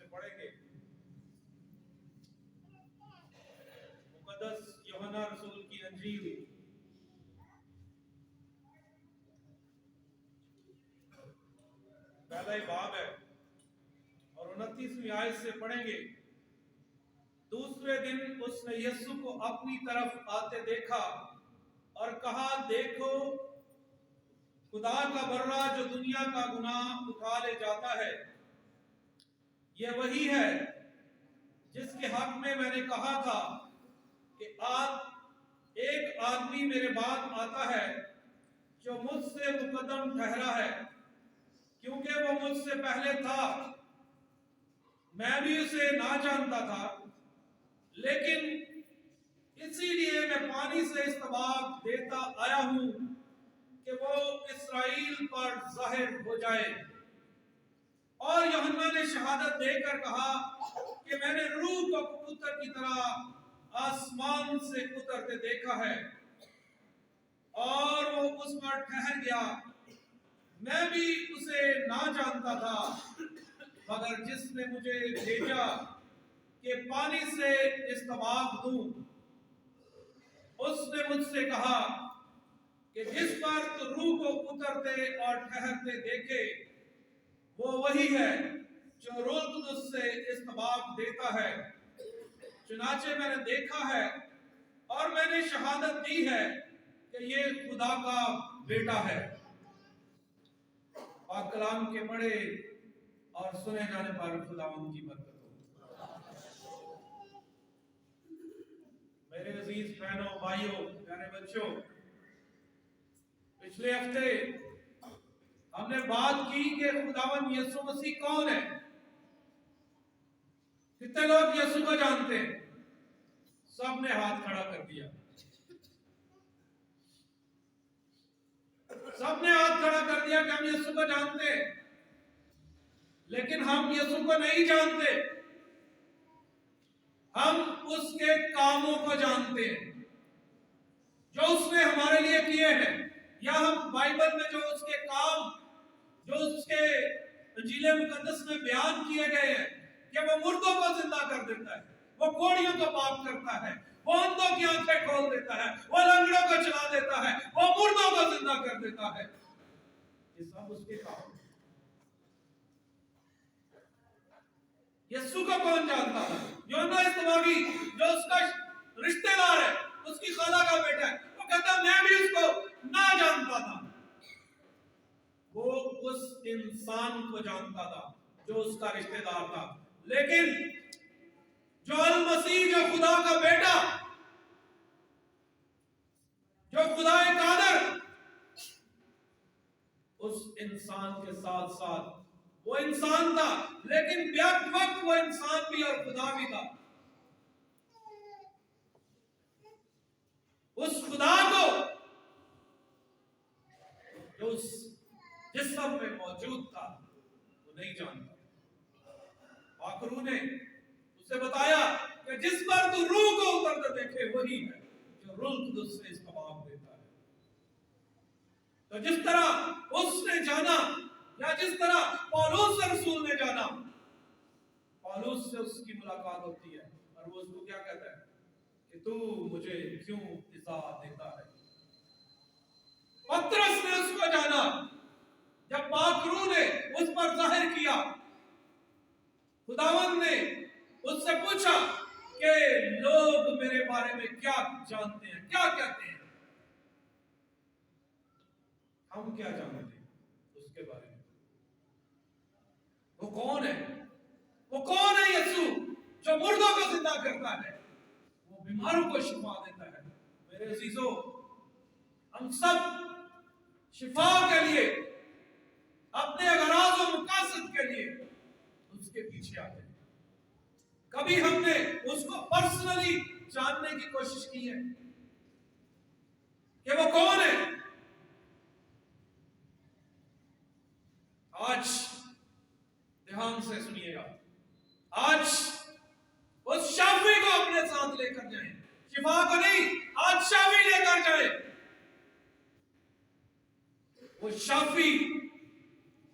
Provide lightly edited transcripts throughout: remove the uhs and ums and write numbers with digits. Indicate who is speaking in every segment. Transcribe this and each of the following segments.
Speaker 1: से पढ़ेंगे। मुकद्दस यूहन्ना रसूल की अंजील पहला ही बाब है और 29वीं आयत से पढ़ेंगे। दूसरे दिन उसने यीशु को अपनी तरफ आते देखा और कहा, देखो खुदा का बर्रा जो दुनिया का गुनाह उठा ले जाता है। यह वही है जिसके हक में मैंने कहा था कि आज एक आदमी मेरे बाद आता है जो मुझसे मुकद्दम ठहरा है, क्योंकि वो मुझसे पहले था। मैं भी उसे ना जानता था, लेकिन इसीलिए मैं पानी से इस्तबाक देता आया हूं कि वो इस्राएल पर जाहिर हो जाए। और यूहन्ना ने शहादत देकर कहा कि मैंने रूह को कबूतर की तरह आसमान से उतरते देखा है और वो उस पर ठहर गया। मैं भी उसे ना जानता था, मगर जिसने मुझे भेजा कि पानी से इस्तबाक दूं, उसने मुझसे कहा कि जिस पर तो रूह को उतरते और ठहरते देखे, वो वही है जो रूह कुदस से इस्तबाक देता है। चुनाचे मैंने देखा है और मैंने शहादत दी है कि ये खुदा का बेटा है। पाक कलाम के पढ़े और सुने जाने पर खुदावंद की बरकत हो। मेरे अजीज बहनों, भाइयों, प्यारे बच्चों, पिछले हफ्ते हमने बात की कि खुदावंद यीशु मसीह कौन है। कितने लोग यीशु को जानते हैं? सबने हाथ खड़ा कर दिया। सबने हाथ खड़ा कर दिया कि हम यीशु को जानते हैं, लेकिन हम यीशु को नहीं जानते। हम उसके कामों को जानते हैं जो उसने हमारे लिए किए हैं, या हम बाइबल में जो उसके काम, जो उसके इंजील मुकद्दस में बयान किए गए हैं कि वो मुर्दों को जिंदा कर देता है, वो कोढ़ियों को पाक करता है, वो अंधों की आंखें खोल देता है, वो लंगड़ों को चला देता है, वो मुर्दों को जिंदा कर देता है। ये सब उसके काम। यीशु को कौन जानता था? यूहन्ना इस्तबागी, जो उसका रिश्तेदार है, उसकी खाला का बेटा है, वो कहता मैं भी उसको ना जानता था। वो उस इंसान को जानता था जो उसका रिश्तेदार था, लेकिन जो अल मसीह, जो खुदा का बेटा, जो खुदा कादर, उस इंसान के साथ साथ वो इंसान था, लेकिन व्यक्त वक्त वो इंसान भी और खुदा भी था। उस खुदा को जो उस जिस्म में मौजूद था वो नहीं जानता। आखरू ने उसे बताया कि जिस पर तू रूह को उतरते देखे वही है जो रूह कुदस से इस्तबाक देता है। तो जिस तरह उसने जाना, या जिस तरह पौलुस रसूल ने जाना, पौलुस से उसकी मुलाकात होती है और वो उसको क्या कहता है कि तू मुझे क्यों इज़ा देता है। पतरस ने उसको जाना जब पाक रूह ने उस पर जाहिर किया। खुदावंद ने उससे पूछा कि लोग मेरे बारे में क्या जानते हैं, क्या कहते हैं। हम क्या जानते हैं उसके बारे में? वो कौन है? वो कौन है यीशु जो मुर्दों को जिंदा करता है, वो बीमारों को शिफा देता है। मेरे अजीजों, हम सब शिफा के लिए, अपने गराज और मकासद के लिए उसके पीछे आते हैं। कभी हमने उसको पर्सनली जानने की कोशिश की है कि वो कौन है? आज ध्यान से सुनिएगा। आज उस शाफी को अपने साथ लेकर जाएं, शिफा को नहीं, आज शाफी लेकर जाएं। वो शाफी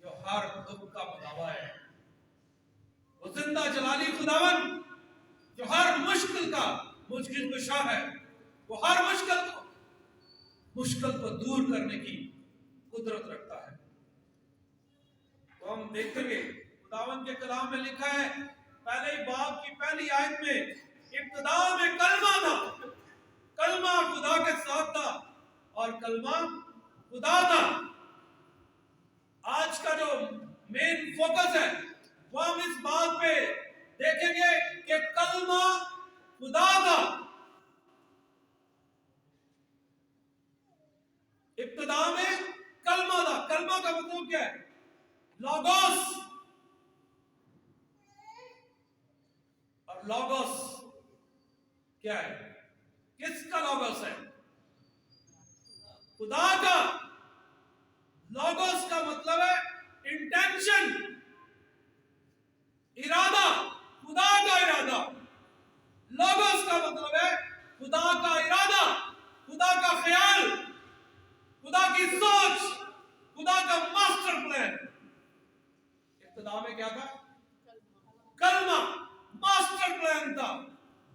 Speaker 1: जो हर दुख का मुदावा है, वो जिंदा मुश्किल कुशा है, वो हर मुश्किल को दूर करने की कुदरत रखता है। तो हम देखेंगे खुदावन के कलाम में लिखा है पहले ही बाब की पहली आयत में, इब्तिदा में कलमा था, कलमा खुदा के साथ था और कलमा खुदा था। आज का जो मेन फोकस है वो हम इस बात पे देखेंगे कि कलमा खुदा था। इब्तिदा में कलमा था। कलमा का मतलब क्या है? लॉगोस। और लॉगोस क्या है? किसका लॉगोस है? खुदा का। लॉगोस का मतलब है इंटेंशन, इरादा, खुदा का इरादा। लॉगोस का मतलब है खुदा का इरादा, खुदा का ख्याल, खुदा की सोच, खुदा का मास्टर प्लान। इब्तिदा में क्या था? कलमा, मास्टर प्लान था।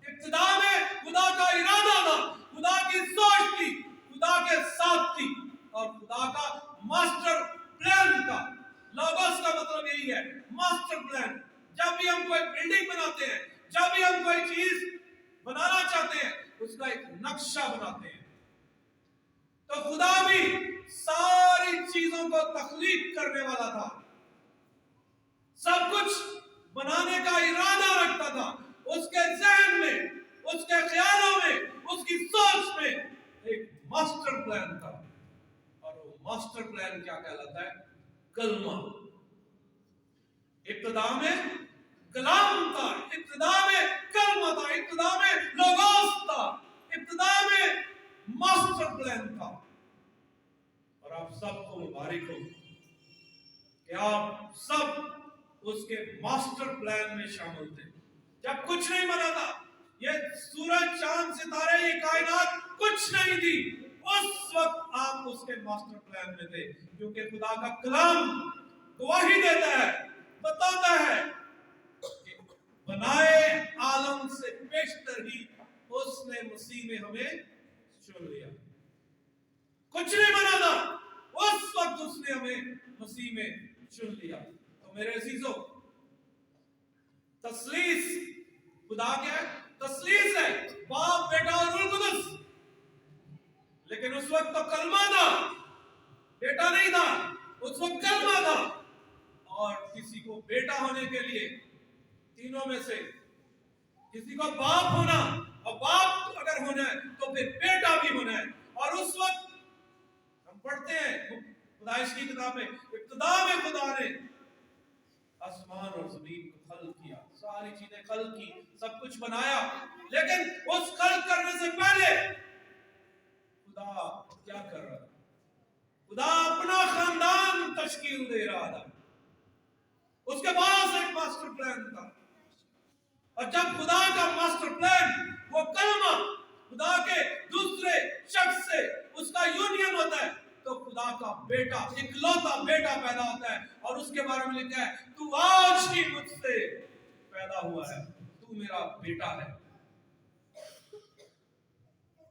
Speaker 1: इब्तिदा में खुदा का इरादा था, खुदा की सोच थी, खुदा के साथ थी और खुदा का मास्टर प्लान था। लॉगोस का मतलब यही है, मास्टर प्लान। जब भी हम कोई बिल्डिंग बनाते हैं, जब भी हम कोई चीज बनाना चाहते हैं, उसका एक नक्शा बनाते हैं। तो खुदा भी सारी चीजों को तख्लीक करने वाला था, सब कुछ बनाने का इरादा रखता था। उसके ज़हन में, उसके ख्यालों में, उसकी सोच में एक मास्टर प्लान था। और वो मास्टर प्लान क्या कहलाता है? कलमा। इब्तिदा में कलाम था, इब्तिदा में कलमा था, इब्तिदा में लोगोस था, इब्तिदा में मास्टर प्लान था। और आप सबको मुबारक हो कि आप सब उसके मास्टर प्लान में शामिल थे। जब कुछ नहीं बना था, ये सूरज, चांद, सितारे, ये कायनात कुछ नहीं थी, उस वक्त आप उसके मास्टर प्लान में थे। क्योंकि खुदा का कलाम गवाही देता है, बताता है कि बनाए आलम से बेशतर ही उसने मसीह में हमें चुन लिया। कुछ नहीं बना था, उस वक्त उसने हमें मसीह में चुन लिया। तो मेरे अजीजों, तस्लीस खुदा क्या है? तस्लीस है, बाप, बेटा और रूह कुदस। लेकिन उस वक्त तो कलमा था, बेटा नहीं था, उस वक्त कलमा था। और किसी को बेटा होने के लिए तीनों में से किसी को बाप होना, और बाप अगर होना है तो फिर बेटा भी होना है। और उस वक्त हम पढ़ते हैं खुदाइश की किताब में, इब्तिदा में खुदा ने आसमान और जमीन को खल्क किया, सारी चीजें खल्क की, सब कुछ बनाया। लेकिन उस खल्क करने से पहले खुदा क्या कर रहा था? खुदा अपना खानदान तश्कील दे रहा था। उसके पास एक मास्टर प्लान था। और जब खुदा का मास्टर प्लान, वो कलमा, खुदा के दूसरे शख्स से उसका यूनियन होता है, तो खुदा का बेटा, इकलौता बेटा पैदा होता है। और उसके बारे में लिखा है, तू आज ही मुझसे पैदा हुआ है, तू मेरा बेटा है।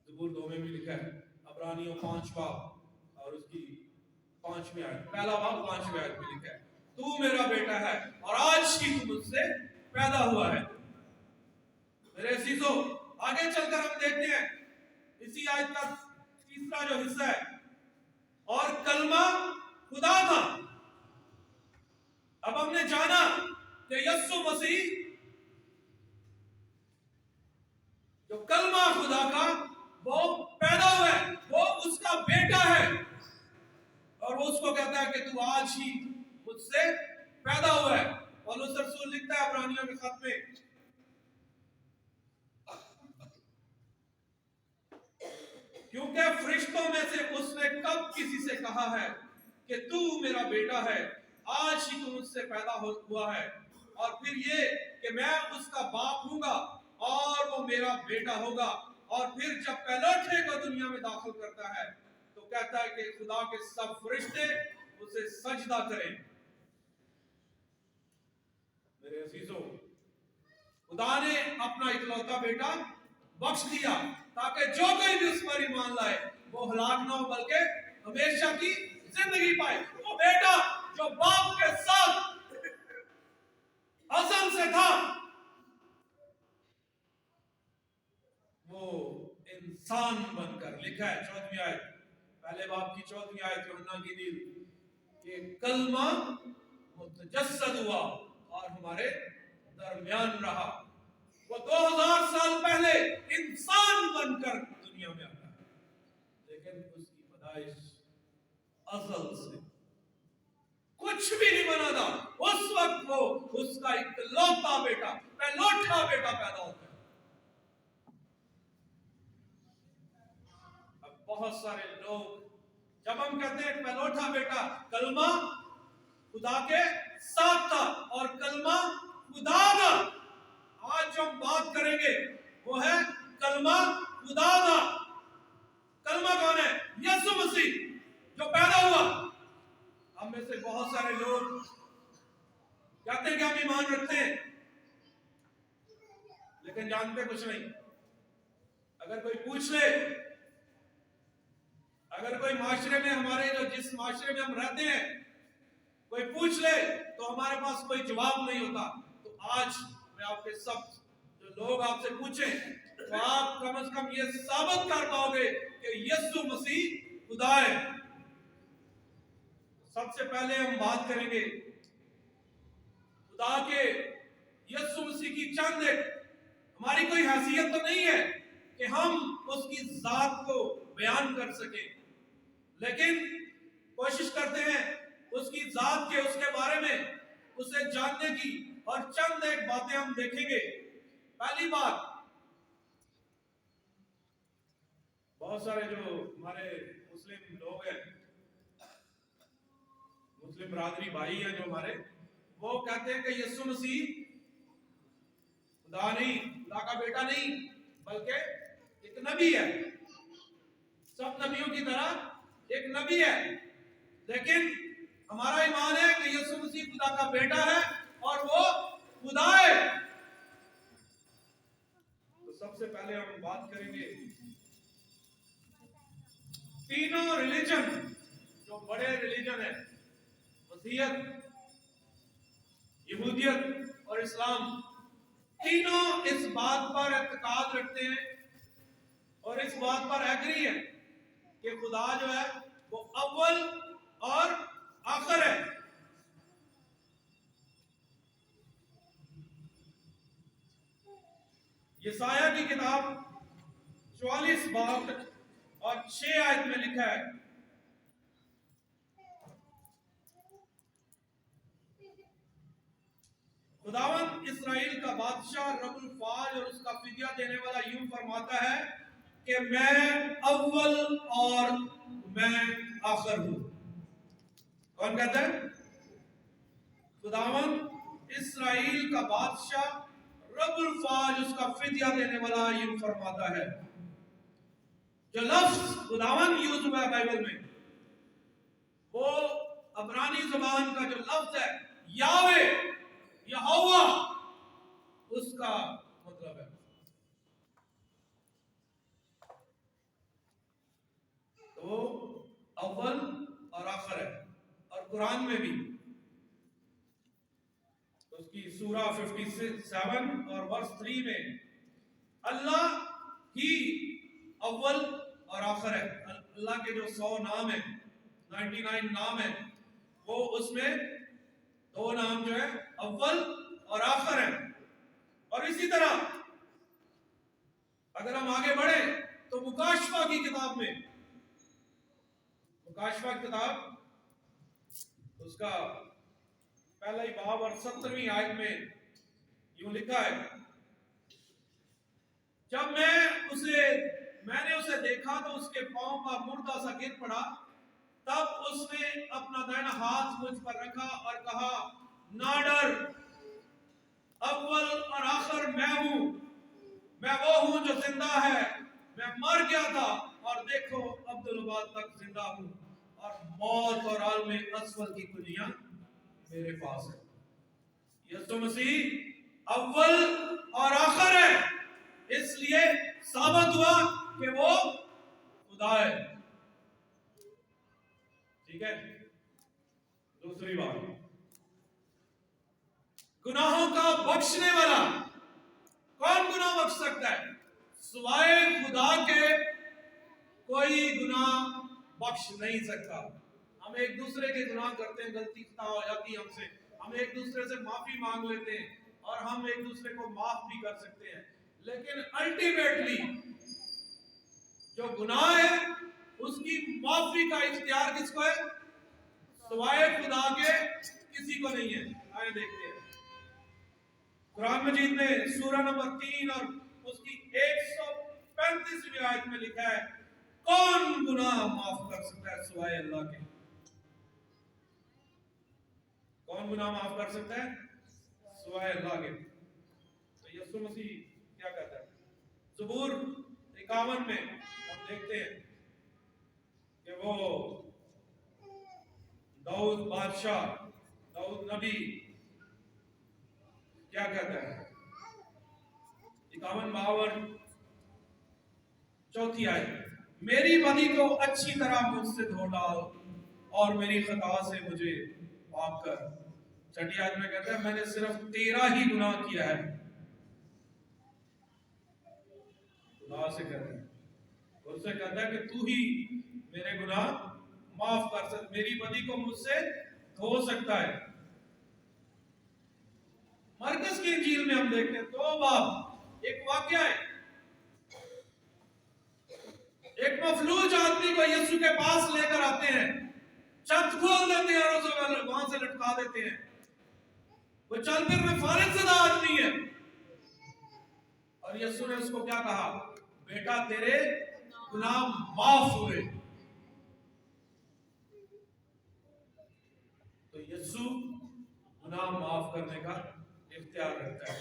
Speaker 1: ज़बूर 2 में भी लिखा है, अब्रानियों 5 बाब और उसकी 5वीं आयत, पहला बाब 5वीं आयत में लिखा है, तू मेरा बेटा है और आज ही तू मुझसे पैदा हुआ है। मेरे अजीजों, आगे चलकर हम देखते हैं इसी आयत का तीसरा जो हिस्सा है, और कलमा खुदा था। अब हमने जाना कि यीशु मसीह जो कलमा खुदा का, वो पैदा हुआ है, वो उसका बेटा है। और वो उसको कहता है कि तू आज ही मुझसे पैदा हुआ है। पौलुस रसूल लिखता है इब्रानियों के खत में, क्योंकि फरिश्तों में से उसने कब किसी से कहा है कि तू मेरा बेटा है, आज ही तू मुझसे पैदा हुआ है। और फिर ये कि मैं उसका बाप हूंगा और वो मेरा बेटा होगा। और फिर जब पहलौठे को दुनिया में दाखिल करता है तो कहता है कि खुदा के सब फरिश्ते उसे सजदा करें। मेरे अजीजों, खुदा ने अपना इकलौता बेटा बख्श दिया, ताकि जो कोई भी उस पर ईमान लाए वो हलाक ना हो बल्कि हमेशा की जिंदगी पाए। वो बेटा जो बाप के साथ अज़ल से था, वो इंसान बनकर, लिखा है 14वीं आयत, पहले बाप की 14वीं आयत यूहन्ना की नील, कि कलमा मुतजस्सद हुआ और हमारे दरमियान रहा। वो 2000 साल पहले इंसान बनकर दुनिया में आता है, लेकिन उसकी पैदाइश अज़ल से कुछ भी नहीं बना था। उस वक्त वो उसका इकलौता बेटा, पहलौठा बेटा पैदा होता है। अब बहुत सारे लोग, जब हम कहते हैं पहलौठा बेटा, कलमा खुदा के साथ था और कलमा खुदा था। आज जो हम बात करेंगे वो है कलमा खुदा था। कलमा कौन है? यीशु मसीह जो पैदा हुआ। हम में से बहुत सारे लोग कहते हैं कि हम ईमान रखते हैं, लेकिन जानते कुछ नहीं। अगर कोई पूछ ले, अगर कोई माशरे में, हमारे जो जिस माशरे में हम रहते हैं, कोई पूछ ले तो हमारे पास कोई जवाब नहीं होता। तो आज मैं आपके सब जो लोग आपसे पूछें तो आप कम से कम ये साबित कर पाओगे कि यीशु मसीह खुदा है। सबसे पहले हम बात करेंगे खुदा के यीशु मसीह की चंद एक, हमारी कोई हैसियत तो नहीं है कि हम उसकी जात को बयान कर सकें, लेकिन कोशिश करते हैं उसकी जात के, उसके बारे में उसे जानने की। और चंद एक बातें हम देखेंगे। पहली बात, बहुत सारे जो हमारे मुस्लिम लोग हैं, मुस्लिम बरादरी भाई हैं जो हमारे, वो कहते हैं कि यीशु मसीह खुदा नहीं, खुदा का बेटा नहीं, बल्कि एक नबी है, सब नबियों की तरह एक नबी है। लेकिन हमारा ईमान है कि यीशु मसीह खुदा का बेटा है और वो खुदा है। तो सबसे पहले हम बात करेंगे तीनों रिलीजन, जो बड़े रिलीजन है, मसीहत, यहूदियत और इस्लाम, तीनों इस बात पर एतकाद रखते हैं और इस बात पर एग्री है कि खुदा जो है वो अव्वल और आखिर है। यशायाह की किताब 44 बाब और 6 आयत में लिखा है, खुदावंद इस्राएल का बादशाह रब्बुल फाज और उसका फिदिया देने वाला यूं फरमाता है कि मैं अव्वल और मैं आखिर हूं। कौन कहता है? खुदावंद इस्राएल का बादशाह रब्बुल फाज, उसका फिदिया देने वाला यूं फरमाता है। जो लफ्ज खुदावंद यूज हुआ है बाइबल में, वो अबरानी जुबान का जो लफ्ज है यावे, यहोवा, उसका मतलब है। तो अव्वल और आखिर है। और कुरान में भी उसकी सूरा 57 और वर्स 3 में अल्लाह ही अव्वल और आखिर है। अल्लाह के जो 100 नाम है, 99 नाम है, वो उसमें 2 नाम जो है अव्वल और आखिर है। और इसी तरह अगर हम आगे बढ़े तो मुकाशफा की किताब में, मुकाशफा किताब उसका पहला ही बाब और 17वीं आयत में यूं लिखा है, जब मैंने उसे देखा तो उसके पांव का मुर्दा सा गिर पड़ा। तब उसने अपना दाहिना हाथ मुझ पर रखा और कहा, ना डर, अव्वल और आखिर मैं हूं, मैं वो हूं जो जिंदा है। मैं मर गया था और देखो अब्दुल तक जिंदा हूं, और मौत और आलम असफल की कुंजियां मेरे पास है। यीशु मसीह अव्वल और आखिर है, इसलिए साबित हुआ कि वो खुदा है। ठीक है। दूसरी बात, गुनाहों का बख्शने वाला, कौन गुनाह बख्श सकता है? सिवाय खुदा के कोई गुनाह बख्श नहीं सकता। हम एक दूसरे के गुनाह करते हैं, गलती हो जाती है हमसे, हम एक दूसरे से माफी मांग लेते हैं और हम एक दूसरे को माफ भी कर सकते हैं, लेकिन अल्टीमेटली जो गुनाह है उसकी माफी का इख्तियार किसको है? सिवाय खुदा के किसी को नहीं है। आइए देखते हैं कुरान मजीद में सूरा नंबर 3 और उसकी 135वीं आयत में लिखा है, कौन गुनाह माफ कर सकता है सिवाय अल्लाह के? कौन गुनाह माफ कर सकता है सिवाय अल्लाह के? तो यीशु मसीह क्या कहता है? ज़बूर 51 में हम देखते हैं कि वो दाऊद बादशाह, दाऊद नबी क्या कहता है? 51-52 चौथी आयत, मेरी बदी को अच्छी तरह मुझसे धो डाल और मेरी खता से मुझे पाक कर। छठी आयत में कहता है, मैंने सिर्फ 13 ही गुनाह किया है। खुदा से कहता है, उससे कहता है कि तू ही मेरे गुनाह माफ कर सकता, मेरी बदी को मुझसे धो सकता है। मरकस की इंजील में हम देखते हैं 2 बाब, एक वाकया है, एक मफलूज आदमी को यीशु के पास लेकर आते हैं, छत खोल देते हैं और उसे वहां से लटका देते हैं। वो चल फिर में फारिग ज़दा आदमी है और यीशु ने उसको क्या कहा? बेटा तेरे गुनाह माफ हुए। तो यीशु गुनाह माफ करने का इख्तियार रखता है,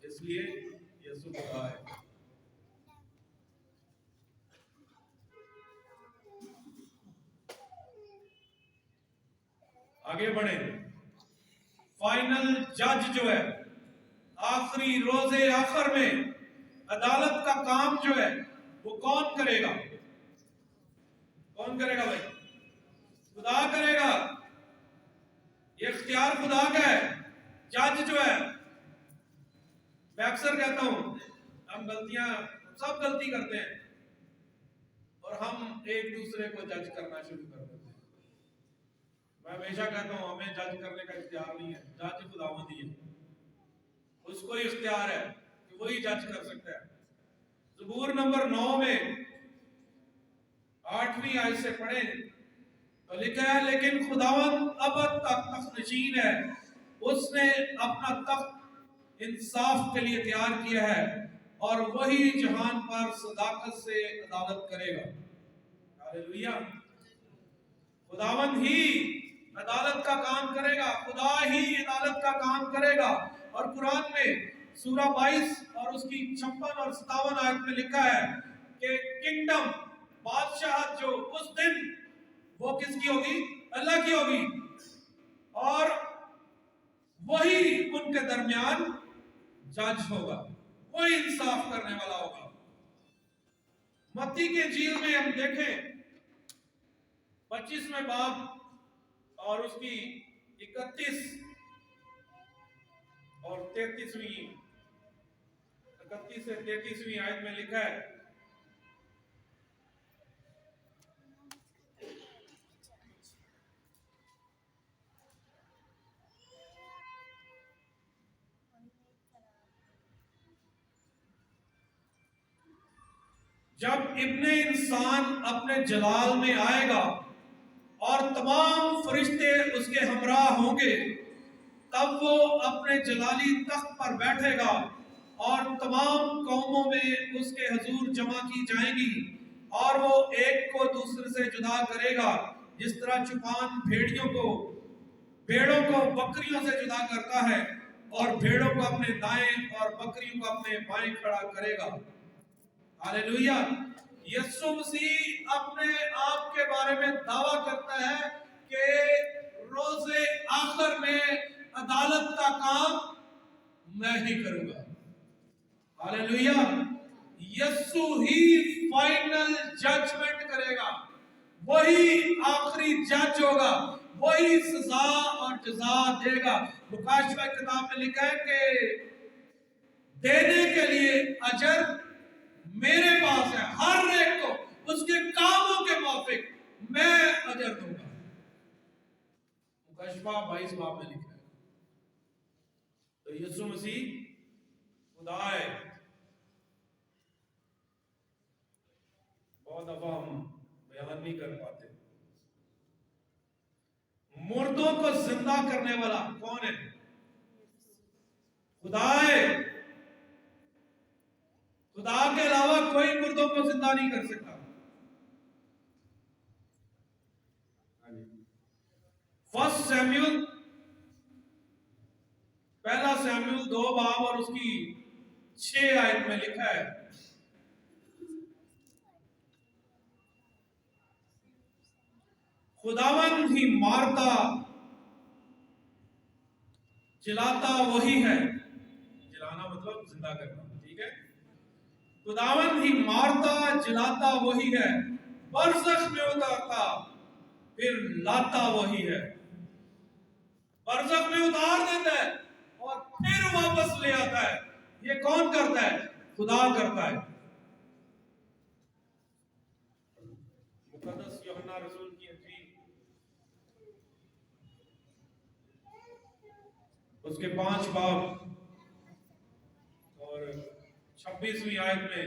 Speaker 1: इसलिए यीशु खुदा है। आगे बढ़े, फाइनल जज जो है, आखिरी रोजे आखिर में अदालत का काम जो है वो कौन करेगा? कौन करेगा भाई? खुदा करेगा। ये इख्तियार खुदा का है। जज जो है, मैं अक्सर कहता हूं हम सब गलती करते हैं और हम एक दूसरे को जज करना शुरू कर देते हैं। मैं हमेशा कहता हूं हमें जज करने का इख्तियार नहीं है, जज खुदावंद ही है, उसको ही इख्तियार है कि वही जज कर सकता है। ज़बूर नंबर 9 में 8वीं आयत से पढ़े तो लिखा है, लेकिन खुदावंद अब तक तख्तनशीन है, उसने अपना तख्त इंसाफ के लिए तैयार किया है और वही जहान पर सदाकत से अदालत करेगा। हालेलुया। खुदावंद ही अदालत का काम करेगा, खुदा ही अदालत का काम करेगा। और कुरान में सूरा 22 और उसकी 56 और 57 आयत में लिखा है कि किंगडम, बादशाह जो उस दिन वो किसकी होगी? अल्लाह की होगी, और वही उनके दरमियान जज होगा, वही इंसाफ करने वाला होगा। मत्ती के इंजील में हम देखें 25वें बाब और उसकी 31 और 33वीं 31 से 33वीं आयत में लिखा है, जब इब्ने इंसान अपने जलाल में आएगा और तमाम फरिश्ते उसके हमराह होंगे, तब वो अपने जलाली तख्त पर बैठेगा और तमाम कौमों में उसके हुजूर जमा की जाएंगी और वो एक को दूसरे से जुदा करेगा, जिस तरह चुपान भेड़ों को बकरियों से जुदा करता है और भेड़ों को अपने दाएं और बकरियों को अपने बाएं खड़ा करेगा। हालेलुया। यीशु मसीह अपने आप के बारे में दावा करता है कि रोजे आखिर में अदालत का काम मैं ही करूंगा। हालेलुया। यीशु ही फाइनल जजमेंट करेगा, वही आखिरी जज होगा, वही सजा और जजा देगा। लूकास की किताब में लिखा है कि देने के लिए अजर मेरे पास है, हर एक को उसके कामों के मुताबिक मैं अजर दूंगा। मुकशफा 22 बाब में लिखा है। तो यीशु मसीह खुदा है। बहुत दफा हम बयान नहीं कर पाते। मुर्दों को जिंदा करने वाला कौन है? खुदा है। खुदा के अलावा कोई मुर्दों को जिंदा नहीं कर सकता। फर्स्ट सैमुअल, पहला सैमुअल 2 बाब और उसकी 6 आयत में लिखा है, खुदावन ही मारता जिलाता वही है। जिलाना मतलब जिंदा करना, ठीक है। खुदावन ही मारता जिलाता वही है, बरसख में उतारता फिर लाता वही है। बरसख में उतार देता है और फिर वापस ले आता है। ये कौन करता है? खुदा करता है। मुकद्दस यूहन्ना रसूल की इंजील उसके 5 बाब और 26वीं आयत में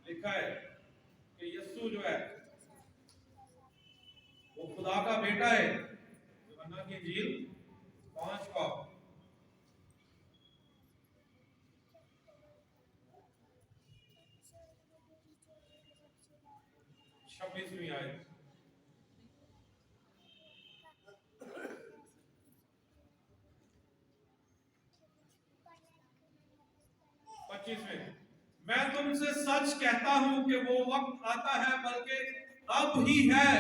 Speaker 1: लिखा है कि यीशु जो है वो खुदा का बेटा है। यूहन्ना की इंजील 5 बाब 26वीं आयत। मैं तुमसे सच कहता हूं कि वो वक्त आता है, बल्कि अब ही है,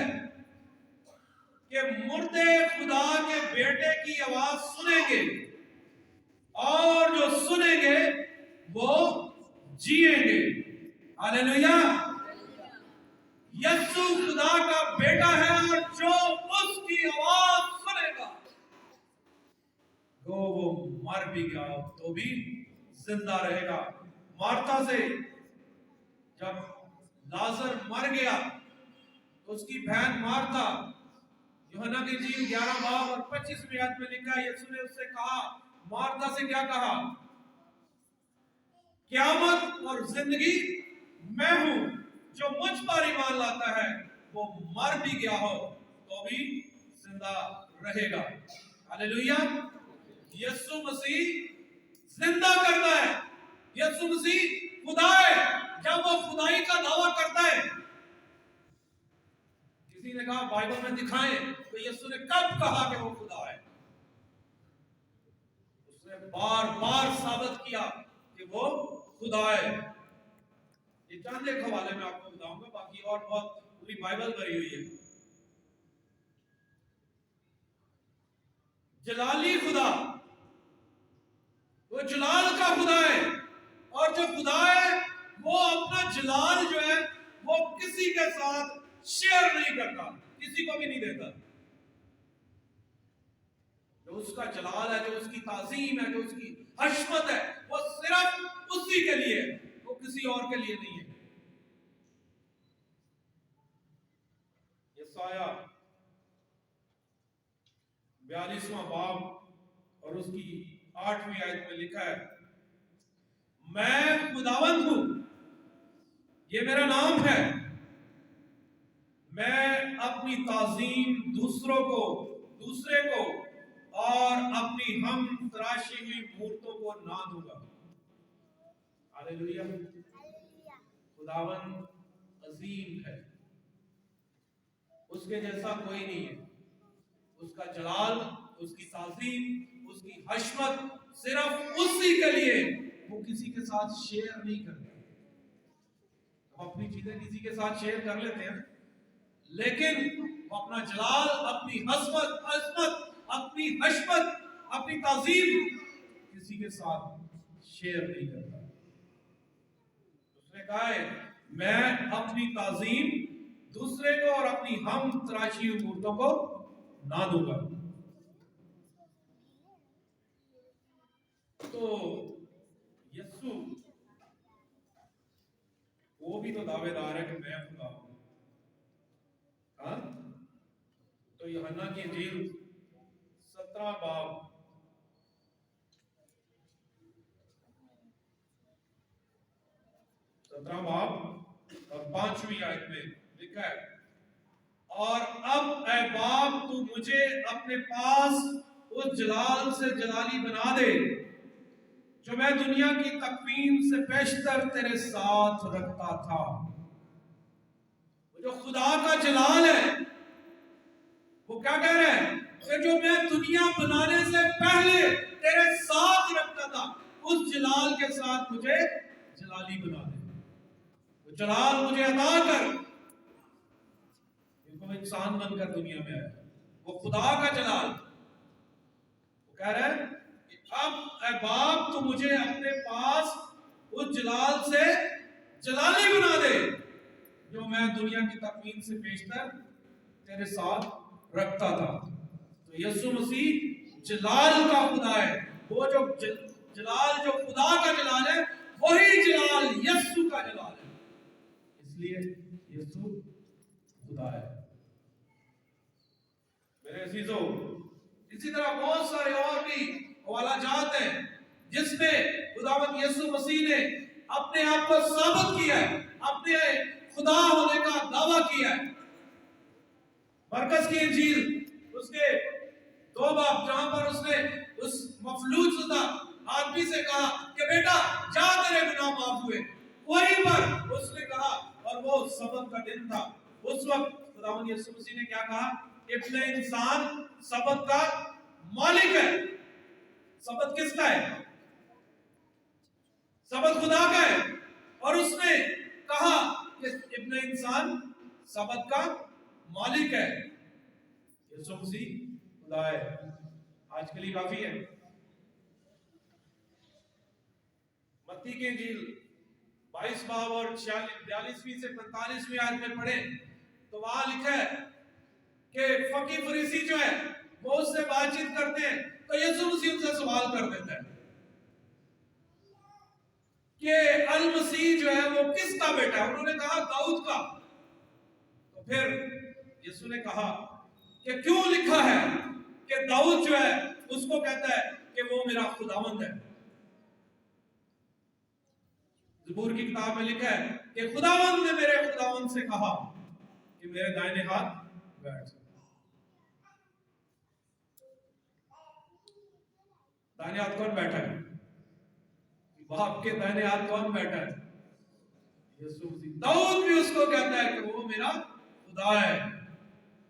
Speaker 1: कि मुर्दे खुदा के बेटे की आवाज सुनेंगे और जो सुनेंगे वो जिएंगे। हालेलुया। यीशु खुदा का बेटा है और जो उसकी आवाज सुनेगा वो मर भी गया तो भी जिंदा रहेगा। मार्था से जब लाजर मर गया तो उसकी बहन मार्था, यूहन्ना की इंजील 11 बाब और 25वीं आयत में लिखा है, यीशु ने उससे कहा, मार्था से क्या कहा? क़यामत और जिंदगी मैं हूं, जो मुझ पर ईमान लाता है वो मर भी गया हो तो भी जिंदा रहेगा। हालेलुया। यीशु मसीह जिंदा करता है। यीशु मसीह खुदा है। जब वो खुदाई का दावा करता है, किसी ने कहा बाइबल में दिखाएं, तो यीशु ने कब कहा कि वो खुदा है? उसने बार बार साबित किया कि वो खुदा है। ये चंद एक हवाले में आपको बताऊंगा, बाकी और बहुत पूरी बाइबल भरी हुई है। जलाली खुदा, वो जलाल का खुदा है, और जो खुदा है वो अपना जलाल जो है वो किसी के साथ शेयर नहीं करता, किसी को भी नहीं देता। जो उसका जलाल है, जो उसकी ताजीम है, जो उसकी हशमत है, वो सिर्फ उसी के लिए है, वो किसी और के लिए नहीं है। यसाया 42वां बाब और उसकी 8वीं आयत में लिखा है, मैं खुदावंद हूं, ये मेरा नाम है, मैं अपनी ताजीम दूसरे को और अपनी हम तराशी हुई मूर्तों को ना दूंगा। हालेलुया। खुदावंद अजीम है, उसके जैसा कोई नहीं है। उसका जलाल, उसकी ताजीम, उसकी हशमत सिर्फ उसी के लिए, वो किसी के साथ शेयर नहीं करता। हम अपनी चीजें किसी के साथ शेयर कर लेते हैं, लेकिन वो अपना जलाल, अपनी हसमत, अपनी हशमत, अपनी ताजीम किसी के साथ शेयर नहीं करता। कहा है मैं अपनी ताजीम दूसरे को और अपनी हम तराशी हुई मूर्तों को ना दूंगा। तो यीशु वो भी तो दावेदार है कि मैं खुदा हूं। हाँ, तो यूहन्ना की इंजील 17 बाब 17 बाब और 5वीं आयत में लिखा है, और अब ऐ बाप तू मुझे अपने पास उस जलाल से जलाली बना दे जो मैं दुनिया की तकवीन से पेशतर तेरे साथ रखता था। जो खुदा का जलाल है वो क्या कह रहा है कि जो मैं दुनिया बनाने से पहले तेरे साथ रखता था, उस जलाल के साथ मुझे जलाली बना दे। वो जलाल मुझे अता कर। वो इंसान बनकर दुनिया में आया, वो खुदा का जलाल। वो कह रहा है कि अब ऐ बाप तू मुझे अपने पास उस जलाल से जलाली बना दे जो मैं दुनिया की तकवीन से पेशतर तेरे साथ रखता था। तो यीशु मसीह जलाल का खुदा है। वो जो जलाल जो खुदा का जलाल है वही जलाल यीशु का जलाल है, इसलिए यीशु खुदा है। मेरे अजीजों, इसी तरह बहुत सारे और भी हवाला जात हैं जिसमें खुदावंद यीशु मसीह ने अपने आप को साबित किया है, अपने खुदा होने का दावा किया है। मरकस की इंजील उसके 2 बाब, जहां पर उसने उस मफलूज शुदा आदमी से कहा कि बेटा जा तेरे गुनाह माफ हुए, वहीं पर उसने कहा, और वो सबत का दिन था, उस वक्त खुदावंद यीशु मसीह ने क्या कहा, इब्ने इंसान सबत का मालिक है। सबत किसका है? सबत खुदा का है। और उसने कहा कि इब्ने इंसान सबत का मालिक है। यीशु मसीह खुदा है। आज के लिए काफी है। मत्ती की इंजील 22 बाब और 42वीं से 45वीं आयत में पढ़े तो वहां लिखा है कि फकीर फरीसी जो है वो उससे बातचीत करते हैं, तो यीशु मसीह उनसे सवाल कर देता है कि अल मसीह जो है वो किसका बेटा है? उन्होंने कहा दाऊद का। तो फिर यीशु ने कहा कि क्यों लिखा है कि दाऊद जो है उसको कहता है कि वो मेरा खुदावंद है। ज़बूर की किताब में लिखा है कि खुदावंद ने मेरे खुदावंद से कहा कि मेरे दाहिने हाथ बैठ। दाहिने हाथ कौन बैठा है? बाप के दाहिने हाथ कौन बैठा है? यीशु मसीह। दाऊद भी उसको कहता है कि वो मेरा खुदा है,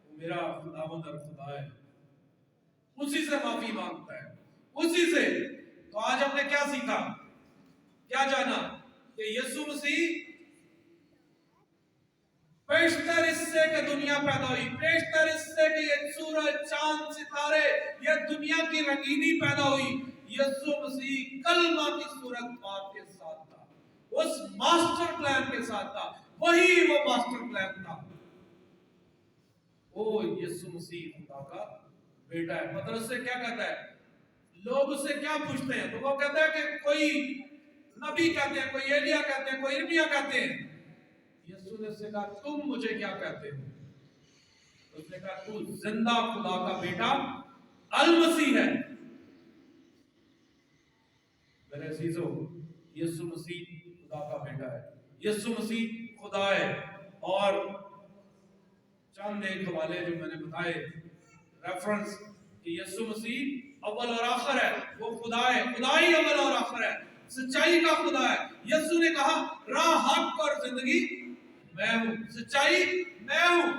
Speaker 1: वो मेरा खुदावंद और खुदा है। उसी से माफी मांगता है, उसी से। तो आज हमने क्या सीखा, क्या जाना कि यीशु मसीह पेशतर इससे कि दुनिया पैदा हुई, पेशतर इससे कि ये सूरज चांद सितारे ये दुनिया की रंगीनी पैदा हुई, यीशु मसीह कलमा की सूरत बाप के साथ था, उस मास्टर प्लान के साथ था। वही वो मास्टर प्लान था। वो यीशु मसीह खुदा का बेटा है। पतरस से क्या कहता है? लोग उससे क्या पूछते हैं? तो वो कहता है कि कोई नबी कहते हैं, कोई एलिया कहते हैं, कोई इर्मिया कहते हैं। यीशु ने उससे कहा तुम मुझे क्या कहते हो? उसने कहा तू जिंदा खुदा का बेटा अल मसीह है। मेरे अजीजों, यीशु मसीह खुदा का बेटा है, यीशु मसीह खुदा है। और चंद एक हवाले जो मैंने बताए रेफरेंस कि यीशु मसीह अव्वल और आखिर है, वो खुदा है, खुदा ही अव्वल और आखिर है, सच्चाई का खुदा है। यीशु ने कहा राह, हक और जिंदगी मैं हूं, सच्चाई मैं हूं।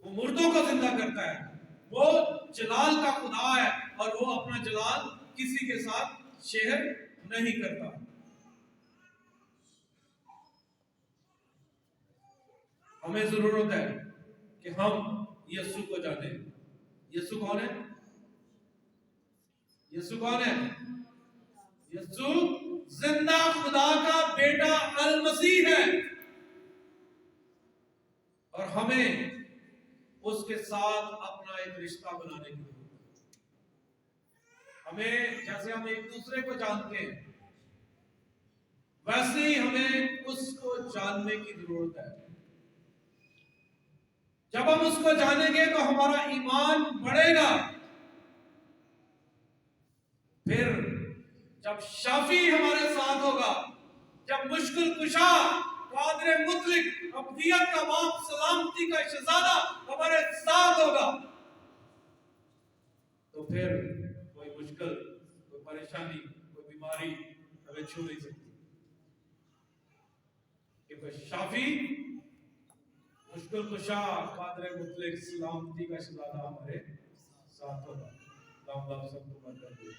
Speaker 1: वो मुर्दों को जिंदा करता है, वो जलाल का खुदा है, और वो अपना जलाल किसी के साथ शेयर नहीं करता। हमें जरूरत है कि हम यीशु को जाने। यीशु कौन है? यीशु कौन है? यीशु जिंदा खुदा का बेटा अल मसीह है और हमें उसके साथ अपना एक रिश्ता बनाने की जरूरत है। हमें जैसे हम एक दूसरे को जानते हैं वैसे ही हमें उसको जानने की जरूरत है। जब हम उसको जानेंगे तो हमारा ईमान बढ़ेगा। फिर जब शाफी हमारे साथ होगा, जब मुश्किल कुशा कादिर मुतलिक अब्दियत का बाप सलामती का शहजादा हमारे साथ होगा, तो फिर कोई मुश्किल, कोई परेशानी, कोई बीमारी हमें छू नहीं सकती, क्योंकि शाफी मुश्किल कुशा कादिर मुतलिक सलामती का शहजादा हमारे साथ होगा। सबको मत कर दो।